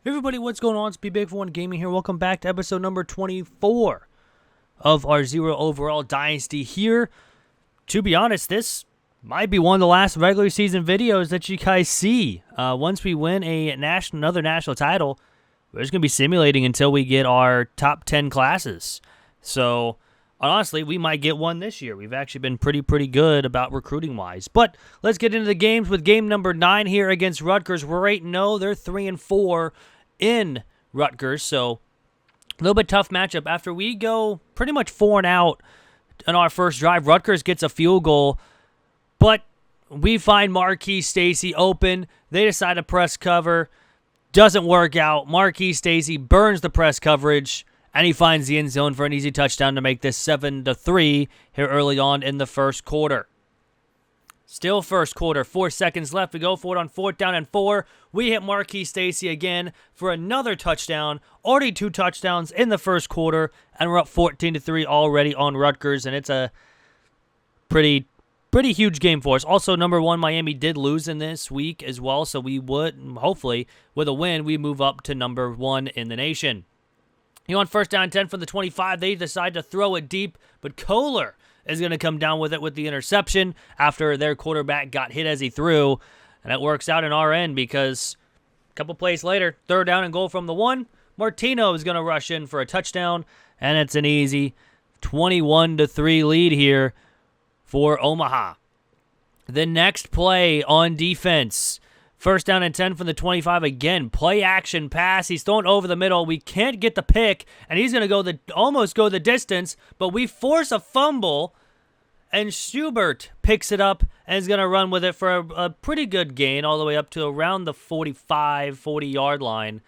Hey everybody, what's going on? It's B-Big41 Gaming here. Welcome back to episode number 24 of our Zero Overall Dynasty here. To be honest, this might be one of the last regular season videos that you guys see. Once we win another national title, we're just going to be simulating until we get our top 10 classes. So, honestly, we might get one this year. We've actually been pretty good about recruiting-wise. But let's get into the games with game number 9 here against Rutgers. We're 8-0. They're 3-4 in Rutgers. So, a little bit tough matchup. After we go pretty much 4-out on our first drive, Rutgers gets a field goal. But we find Marquis Stacy open. They decide to press cover. Doesn't work out. Marquis Stacy burns the press coverage. And he finds the end zone for an easy touchdown to make this 7-3 here early on in the first quarter. Still first quarter, 4 seconds left. We go for it on 4th down and 4. We hit Marquis Stacy again for another touchdown. Already 2 touchdowns in the first quarter, and we're up 14-3 already on Rutgers, and it's a pretty huge game for us. Also, number 1, Miami did lose in this week as well, so we would, hopefully, with a win, we move up to number 1 in the nation. On 1st down 10 from the 25, they decide to throw it deep, but Kohler is going to come down with it with the interception after their quarterback got hit as he threw, and it works out in our end because a couple plays later, 3rd down and goal from the 1, Martino is going to rush in for a touchdown, and it's an easy 21-3 lead here for Omaha. The next play on defense, 1st down and 10 from the 25 again. Play action pass. He's thrown over the middle. We can't get the pick, and he's going to almost go the distance, but we force a fumble, and Schubert picks it up and is going to run with it for a pretty good gain all the way up to around the 40-yard line.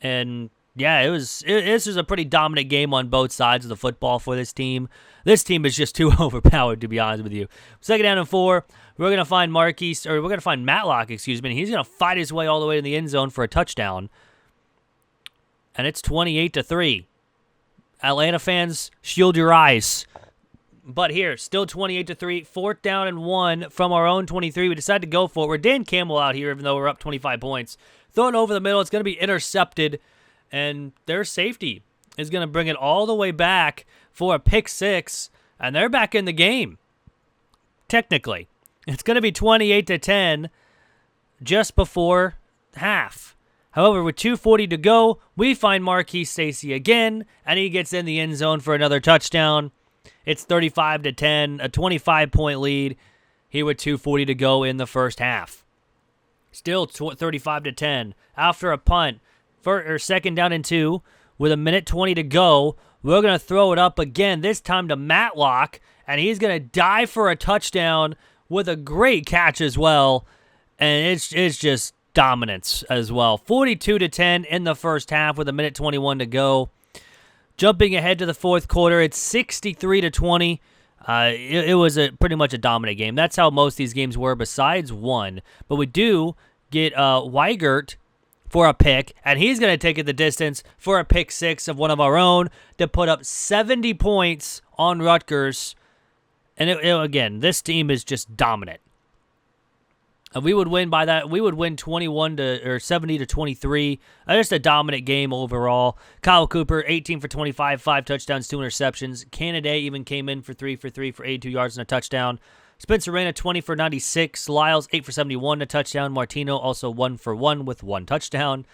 And yeah, this was a pretty dominant game on both sides of the football for this team. This team is just too overpowered, to be honest with you. 2nd down and 4. We're going to find Matlock, and he's going to fight his way all the way to the end zone for a touchdown. And it's 28-3. Atlanta fans, shield your eyes. But here, still 28-3, 4th down and 1 from our own 23. We decide to go for it. We're Dan Campbell out here, even though we're up 25 points. Throwing over the middle, it's going to be intercepted, and their safety is going to bring it all the way back for a pick 6, and they're back in the game, technically. It's going to be 28-10 just before half. However, with 2:40 to go, we find Marquis Stacy again, and he gets in the end zone for another touchdown. It's 35-10, a 25-point lead here with 2:40 to go in the first half. Still 35-10 after a punt for 2nd down and 2 with 1:20 to go. We're going to throw it up again, this time to Matlock, and he's going to dive for a touchdown with a great catch as well, and it's just dominance as well. 42-10 in the first half with 1:21 to go. Jumping ahead to the 4th quarter, it's 63-20. It was pretty much a dominant game. That's how most of these games were, besides one. But we do get Weigert for a pick, and he's going to take it the distance for a pick 6 of one of our own to put up 70 points on Rutgers. And again, this team is just dominant. We would win by that. We would win 70-23. Just a dominant game overall. Kyle Cooper, 18 for 25, 5 touchdowns, 2 interceptions. Canada even came in for 3 for 3 for 82 yards and a touchdown. Spencer Reyna, 20 for 96. Lyles, 8 for 71, a touchdown. Martino, also 1 for 1 with 1 touchdown.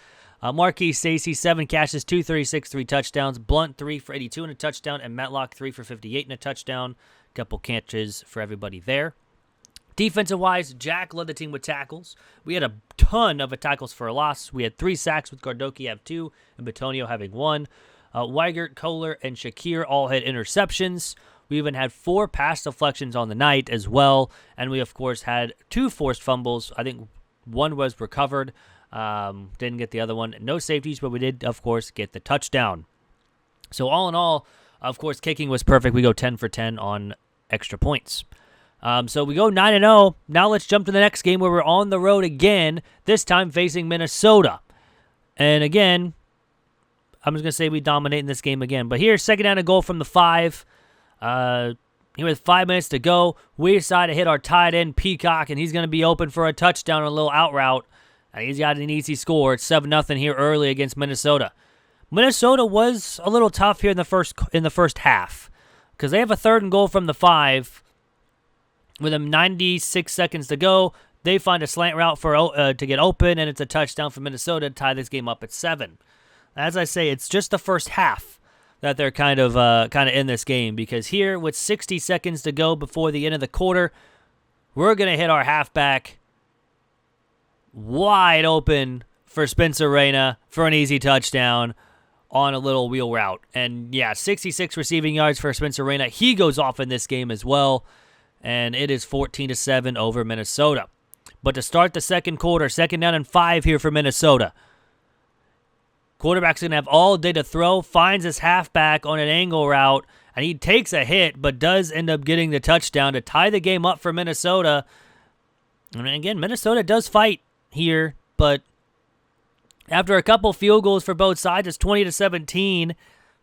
Marquis Stacy, 7 catches, 236, 3 touchdowns. Blunt, 3 for 82 and a touchdown. And Matlock, 3 for 58 and a touchdown. Couple catches for everybody there. Defensive-wise, Jack led the team with tackles. We had a ton of tackles for a loss. We had 3 sacks with Gardoki have 2 and Batonio having 1. Weigert, Kohler, and Shakir all had interceptions. We even had 4 pass deflections on the night as well. And we, of course, had 2 forced fumbles. I think 1 was recovered. Didn't get the other one. No safeties, but we did, of course, get the touchdown. So all in all, of course, kicking was perfect. We go 10 for 10 on extra points. So we go 9-0. Now let's jump to the next game where we're on the road again, this time facing Minnesota. And again, I'm just going to say we dominate in this game again. But here, 2nd down and goal from the 5. Here with 5 minutes to go, we decide to hit our tight end, Peacock, and he's going to be open for a touchdown on a little out route. and he's got an easy score. It's 7-0 here early against Minnesota. Minnesota was a little tough here in the first half because they have a 3rd and goal from the 5 with 96 seconds to go. They find a slant route to get open, and it's a touchdown for Minnesota to tie this game up at 7. As I say, it's just the first half that they're kind of in this game, because here with 60 seconds to go before the end of the quarter, we're going to hit our halfback wide open for Spencer Reyna for an easy touchdown on a little wheel route. And yeah, 66 receiving yards for Spencer Reyna. He goes off in this game as well, and it is 14-7 over Minnesota. But to start the second quarter, 2nd down and 5 here for Minnesota. Quarterback's going to have all day to throw, finds his halfback on an angle route, and he takes a hit, but does end up getting the touchdown to tie the game up for Minnesota. And again, Minnesota does fight here, but after a couple field goals for both sides, it's 20-17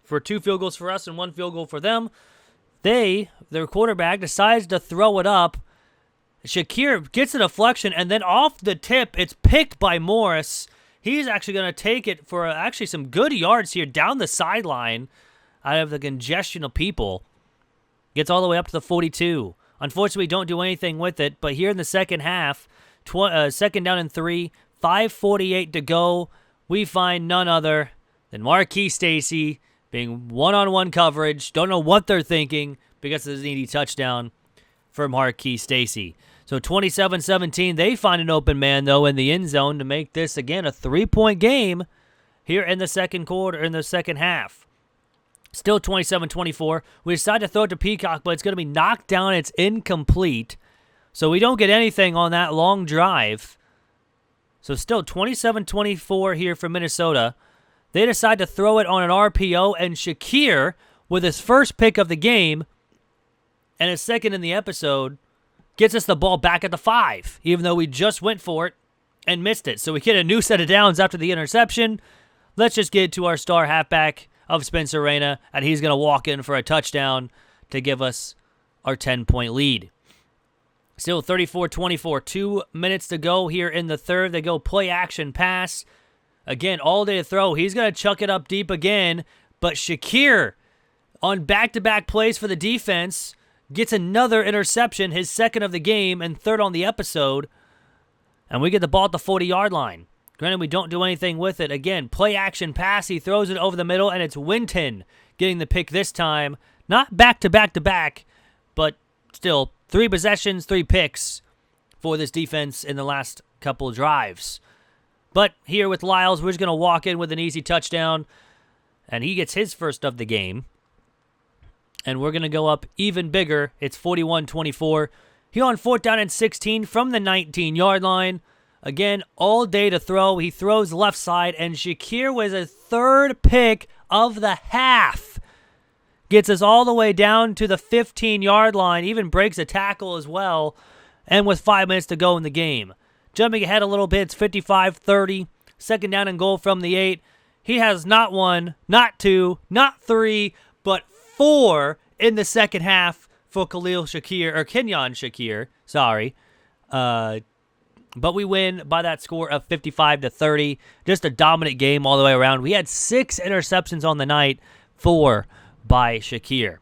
for 2 field goals for us and 1 field goal for them. Their quarterback, decides to throw it up. Shakir gets a deflection, and then off the tip, it's picked by Morris. He's actually going to take it for actually some good yards here down the sideline out of the congestion of people. Gets all the way up to the 42. Unfortunately, don't do anything with it, but here in the second half, 2nd down and 3, 5:48 to go, we find none other than Marquis Stacy being one-on-one coverage. Don't know what they're thinking because of the needy touchdown for Marquis Stacy. So 27-17, they find an open man, though, in the end zone to make this, again, a 3-point game here in the second half. Still 27-24. We decide to throw it to Peacock, but it's going to be knocked down. It's incomplete. So we don't get anything on that long drive. So still 27-24 here for Minnesota. They decide to throw it on an RPO, and Shakir, with his first pick of the game and his second in the episode, gets us the ball back at the 5, even though we just went for it and missed it. So we get a new set of downs after the interception. Let's just get to our star halfback of Spencer Reyna, and he's going to walk in for a touchdown to give us our 10-point lead. Still 34-24, 2 minutes to go here in the third. They go play-action pass. Again, all day to throw. He's going to chuck it up deep again, but Shakir, on back-to-back plays for the defense, gets another interception, his 2nd of the game and 3rd on the episode, and we get the ball at the 40-yard line. Granted, we don't do anything with it. Again, play-action pass, he throws it over the middle, and it's Winton getting the pick this time. Not back-to-back-to-back, but still 3 possessions, 3 picks for this defense in the last couple of drives. But here with Lyles, we're just going to walk in with an easy touchdown, and he gets his first of the game. And we're going to go up even bigger. It's 41-24. Here on 4th down and 16 from the 19-yard line. Again, all day to throw. He throws left side, and Shakir with a 3rd pick of the half gets us all the way down to the 15-yard line, even breaks a tackle as well, and with 5 minutes to go in the game. Jumping ahead a little bit, it's 55-30. 2nd down and goal from the 8. He has not 1, not 2, not 3, but 4 in the second half for Kenyon Shakir, sorry. But we win by that score of 55-30. Just a dominant game all the way around. We had 6 interceptions on the night, 4 by Shakir.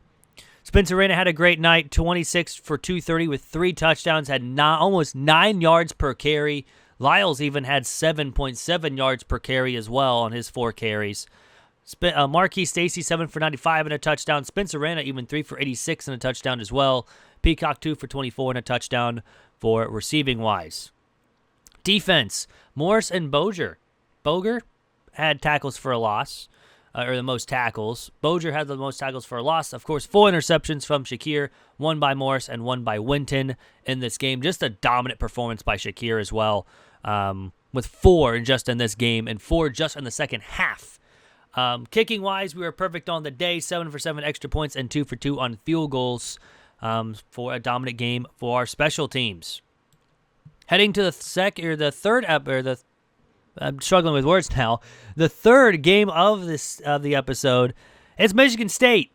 Spencer Reyna had a great night, 26 for 230 with 3 touchdowns, had almost 9 yards per carry. Lyles even had 7.7 yards per carry as well on his 4 carries. Marquis Stacy, 7 for 95 and a touchdown. Spencer Reyna, even 3 for 86 and a touchdown as well. Peacock, 2 for 24 and a touchdown for receiving-wise. Defense, Morris and Boger. Boger had tackles for a loss, or the most tackles. Boger had the most tackles for a loss. Of course, 4 interceptions from Shakir, 1 by Morris and 1 by Winton in this game. Just a dominant performance by Shakir as well, with 4 just in this game and 4 just in the second half. Kicking-wise, we were perfect on the day, 7 for 7 extra points and 2 for 2 on field goals for a dominant game for our special teams. Heading to I'm struggling with words now. The third game of the episode, it's Michigan State.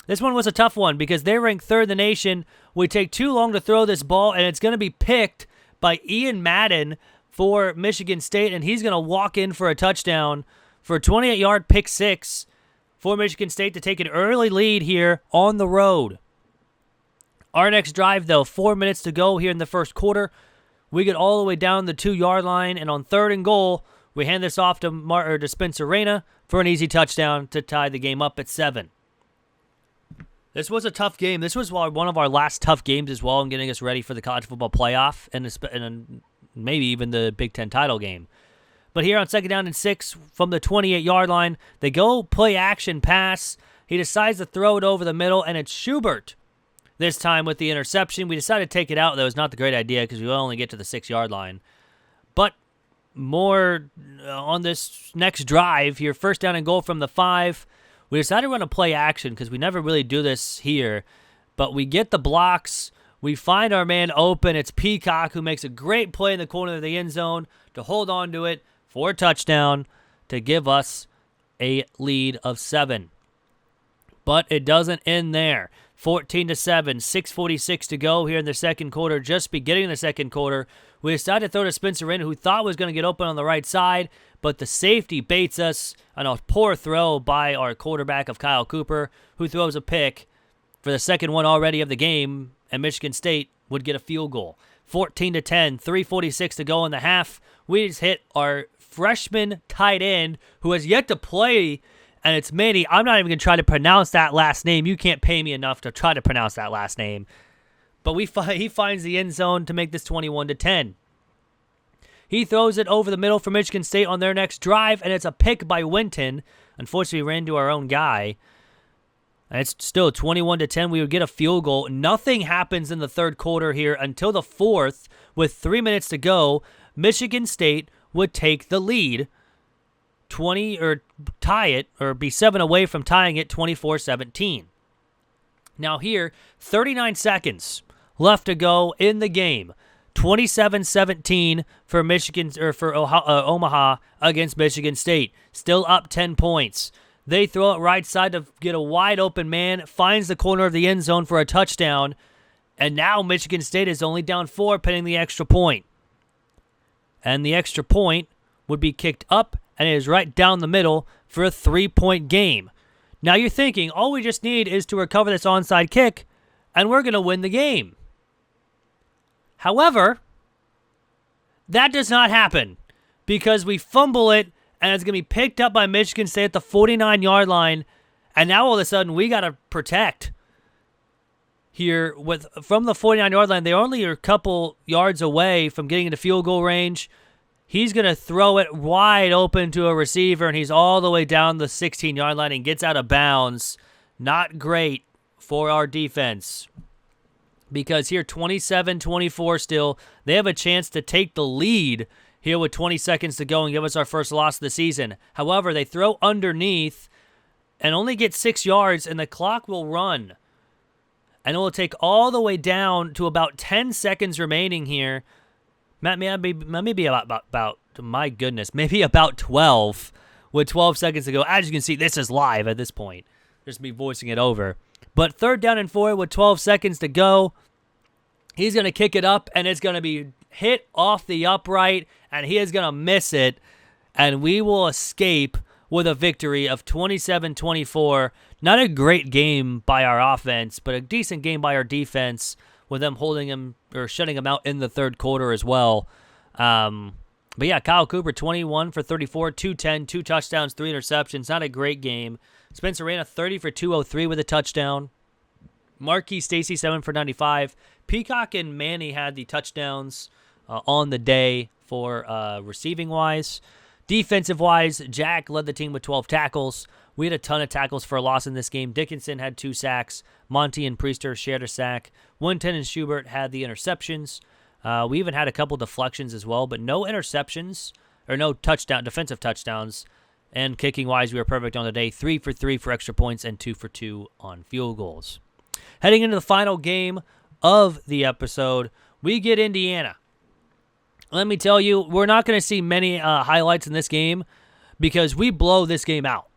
This one was a tough one because they ranked 3rd in the nation. We take too long to throw this ball, and it's going to be picked by Ian Madden for Michigan State, and he's going to walk in for a touchdown for a 28-yard pick six for Michigan State to take an early lead here on the road. Our next drive, though, 4 minutes to go here in the first quarter. We get all the way down the 2-yard line, and on 3rd and goal, we hand this off to Spencer Reyna for an easy touchdown to tie the game up at 7. This was a tough game. This was one of our last tough games as well in getting us ready for the college football playoff and maybe even the Big Ten title game. But here on 2nd down and 6 from the 28-yard line, they go play action pass. He decides to throw it over the middle, and it's Schubert this time with the interception. We decided to take it out, though. It's not the great idea because we only get to the 6-yard line. But more on this next drive here, 1st down and goal from the 5. We decided to run a play action because we never really do this here. But we get the blocks. We find our man open. It's Peacock who makes a great play in the corner of the end zone to hold on to it for a touchdown to give us a lead of 7. But it doesn't end there. 14-7, 6:46 to go here in the second quarter. Just beginning the second quarter, we decided to throw to Spencer Reyna, who thought was going to get open on the right side, but the safety baits us on a poor throw by our quarterback of Kyle Cooper, who throws a pick for the second one already of the game, and Michigan State would get a field goal. 14-10, 3:46 to go in the half. We just hit our freshman tight end, who has yet to play, and it's Manny. I'm not even going to try to pronounce that last name. You can't pay me enough to try to pronounce that last name. But he finds the end zone to make this 21-10. He throws it over the middle for Michigan State on their next drive, and it's a pick by Winton. Unfortunately, we ran to our own guy. And it's still 21-10. We would get a field goal. Nothing happens in the third quarter here until the fourth. With 3 minutes to go, Michigan State would take the lead, 20 or tie it, or be 7 away from tying it, 24-17. Now here, 39 seconds left to go in the game. 27-17 for Omaha against Michigan State. Still up 10 points. They throw it right side to get a wide open man, finds the corner of the end zone for a touchdown, and now Michigan State is only down 4, pinning the extra point. And the extra point would be kicked up, and it is right down the middle for a 3-point game. Now you're thinking, all we just need is to recover this onside kick, and we're going to win the game. However, that does not happen because we fumble it, and it's going to be picked up by Michigan State at the 49-yard line, and now all of a sudden we got to protect here. From the 49-yard line, they only are a couple yards away from getting into field goal range. He's going to throw it wide open to a receiver, and he's all the way down the 16-yard line and gets out of bounds. Not great for our defense. Because here, 27-24 still, they have a chance to take the lead here with 20 seconds to go and give us our first loss of the season. However, they throw underneath and only get 6 yards, and the clock will run. And it will take all the way down to about 10 seconds remaining here. Maybe about, my goodness, maybe about 12 with 12 seconds to go. As you can see, this is live at this point. Just me voicing it over. But 3rd down and 4 with 12 seconds to go. He's going to kick it up, and it's going to be hit off the upright, and he is going to miss it. And we will escape with a victory of 27-24. Not a great game by our offense, but a decent game by our defense, with them holding him or shutting him out in the third quarter as well. But yeah, Kyle Cooper, 21 for 34, 210, 2 touchdowns, 3 interceptions. Not a great game. Spencer Reyna, 30 for 203 with a touchdown. Marquis Stacy, 7 for 95. Peacock and Manny had the touchdowns on the day for receiving-wise. Defensive-wise, Jack led the team with 12 tackles. We had a ton of tackles for a loss in this game. Dickinson had 2 sacks. Monty and Priester shared a sack. Winton and Schubert had the interceptions. We even had a couple deflections as well, but no interceptions or no defensive touchdowns. And kicking-wise, we were perfect on the day. 3 for 3 for extra points and 2 for 2 on field goals. Heading into the final game of the episode, we get Indiana. Let me tell you, we're not going to see many highlights in this game because we blow this game out.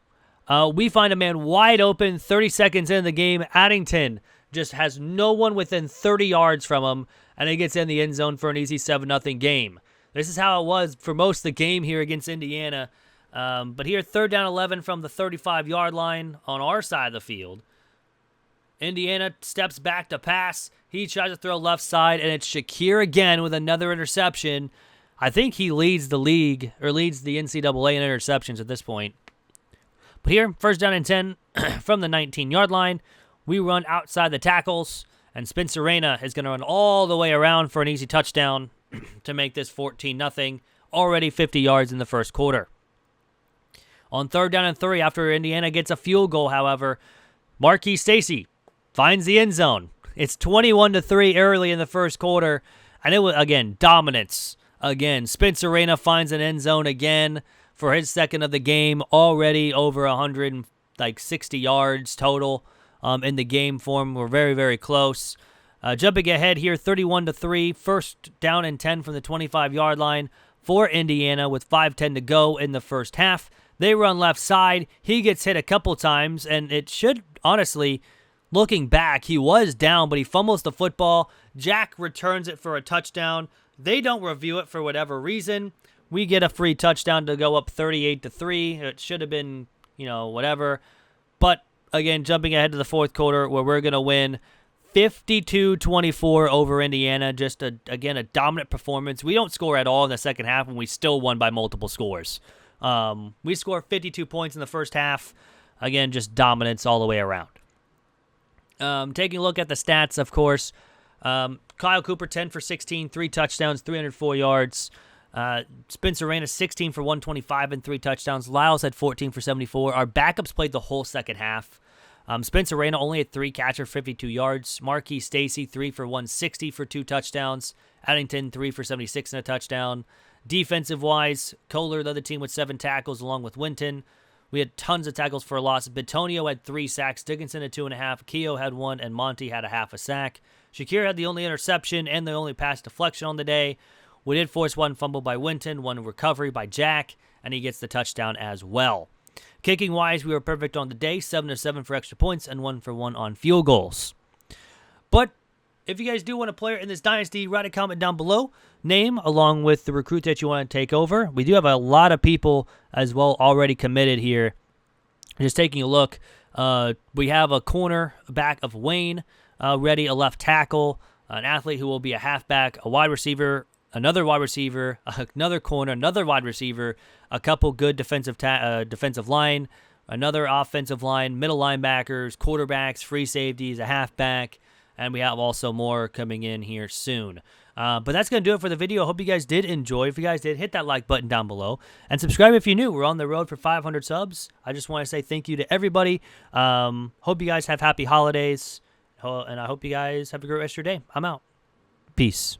We find a man wide open 30 seconds into the game. Addington just has no one within 30 yards from him, and he gets in the end zone for an easy 7-0 game. This is how it was for most of the game here against Indiana. But here, 3rd down 11 from the 35-yard line on our side of the field. Indiana steps back to pass. He tries to throw left side, and it's Shakir again with another interception. I think he leads the league, or leads the NCAA in interceptions at this point. But here, 1st down and 10 from the 19-yard line. We run outside the tackles, and Spencer Reyna is going to run all the way around for an easy touchdown to make this 14-0, already 50 yards in the first quarter. On 3rd down and 3, after Indiana gets a field goal, however, Marquis Stacy finds the end zone. It's 21-3 early in the first quarter, and it was, again, dominance. Again, Spencer Reyna finds an end zone again for his 2nd of the game, already over 160 yards total in the game for him. We're very, very close. Jumping ahead here, 31-3, 1st down and 10 from the 25-yard line for Indiana with 5:10 to go in the first half. They run left side. He gets hit a couple times, and it should, honestly, looking back, he was down, but he fumbles the football. Jack returns it for a touchdown. They don't review it for whatever reason. We get a free touchdown to go up 38-3. It should have been, whatever. But, again, jumping ahead to the 4th quarter where we're going to win 52-24 over Indiana. Just, again, a dominant performance. We don't score at all in the second half, and we still won by multiple scores. We score 52 points in the first half. Again, just dominance all the way around. Taking a look at the stats, of course. Kyle Cooper, 10 for 16, 3 touchdowns, 304 yards. Spencer Reyna, 16 for 125 and 3 touchdowns. Lyles had 14 for 74. Our backups played the whole second half. Spencer Reyna only had 3 catches, 52 yards. Marquis Stacy, 3 for 160 for 2 touchdowns. Addington, 3 for 76 and a touchdown. Defensive-wise, Kohler led the team with 7 tackles along with Winton. We had tons of tackles for a loss. Bitonio had 3 sacks. Dickinson had 2.5. Keogh had 1, and Monty had a half a sack. Shakir had the only interception and the only pass deflection on the day. We did force 1 fumble by Winton, 1 recovery by Jack, and he gets the touchdown as well. Kicking-wise, we were perfect on the day, 7-7 for extra points and 1 for 1 on field goals. But if you guys do want a player in this dynasty, write a comment down below. Name along with the recruit that you want to take over. We do have a lot of people as well already committed here. Just taking a look, we have a corner back of Wayne ready, a left tackle, an athlete who will be a halfback, a wide receiver, another wide receiver, another corner, another wide receiver, a couple good defensive line, another offensive line, middle linebackers, quarterbacks, free safeties, a halfback, and we have also more coming in here soon. But that's going to do it for the video. I hope you guys did enjoy. If you guys did, hit that like button down below. And subscribe if you're new. We're on the road for 500 subs. I just want to say thank you to everybody. Hope you guys have happy holidays. And I hope you guys have a great rest of your day. I'm out. Peace.